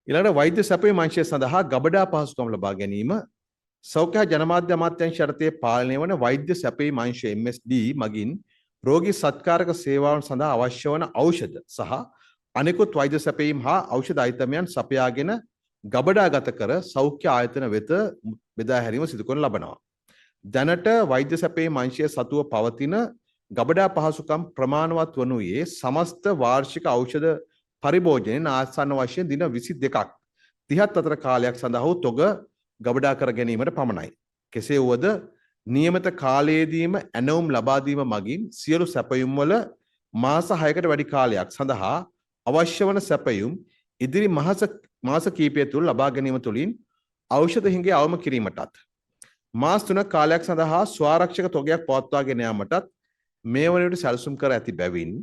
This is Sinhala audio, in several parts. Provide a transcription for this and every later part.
ඊළඟට වෛද්‍ය සැපයීම අංශය සඳහා ගබඩා පහසුකම් ලබා ගැනීම සෞඛ්‍ය ජනමාධ්‍ය අමාත්‍යාංශ යටතේ පාලනය වන වෛද්‍ය සැපයීම අංශය MSD මගින් රෝගී සත්කාරක සේවාවන් සඳහා අවශ්‍ය වන ඖෂධ සහ අනෙකුත් වෛද්‍ය සැපයීම් හා ඖෂධ අයිතමයන් සපයාගෙන ගබඩාගත කර සෞඛ්‍ය ආයතන වෙත බෙදා හැරීම සිදු කරන ලබනවා. දැනට වෛද්‍ය සැපයීම් අංශය සතුව පවතින ගබඩා පහසුකම් ප්‍රමාණවත් වනුයේ සමස්ත වාර්ෂික ඖෂධ පරිභෝජනයෙන් ආසන්න වශයෙන් දින 22ක් 30ත් අතර කාලයක් සඳහා වූ තොග ගබඩා කර ගැනීමට පමණයි. කෙසේ වුවද නියමිත කාලයේදීම ඇනවුම් ලබා දීම මගින් සියලු සැපයුම් වල මාස 6කට වැඩි කාලයක් සඳහා අවශ්‍ය වන සැපයුම් ඉදිරි මාස කිහිපය තුළ ලබා ගැනීම තුළින් ඖෂධ හිඟේ අවම කිරීමටත් මාස 3ක කාලයක් සඳහා ස්වාරක්ෂක තොගයක් පවත්වාගෙන යාමටත් මේ වන විට සැලසුම් කර ඇති බැවින්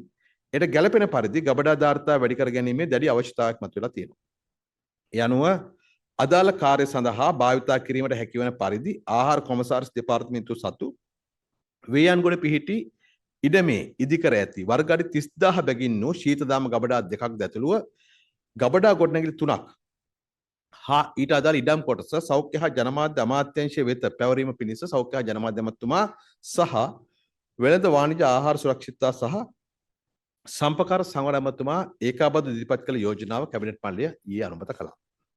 එයට ගැළපෙන පරිදි ගබඩා ධාරිතාව වැඩි කර ගැනීමේ දැඩි අවශ්‍යතාවයක් මතුවලා තියෙනවා. ඒ අනුව අදාළ කාර්ය සඳහා භාවිතා කිරීමට හැකිවන පරිදි ආහාර කොමසාරිස් දෙපාර්තමේන්තුව සතු වේයන්ගොඩ පිහිටි ඉඩමේ ඉදිකර ඇති වර්ග අඩි 30000 බැගින් වූ ශීතදාම ගබඩා දෙකක් දැතුළුව ගබඩා ගොඩනැගිලි 3ක් හා ඊට අදාළ ඉඩම් කොටස සෞඛ්‍ය හා ජනමාධ්‍ය අමාත්‍යාංශය වෙත පැවරීම පිණිස සෞඛ්‍ය හා ජනමාධ්‍ය අමාත්‍යතුමා සහ වෙළඳ වාණිජ ආහාර සුරක්ෂිතතා සහ සම්පකාර සංවර්ධන අමාත්‍යතුමා ඒකාබද්ධ ඉදිරිපත් කළ යෝජනාව කැබිනට් මණ්ඩලය ඊයේ අනුමත කළා.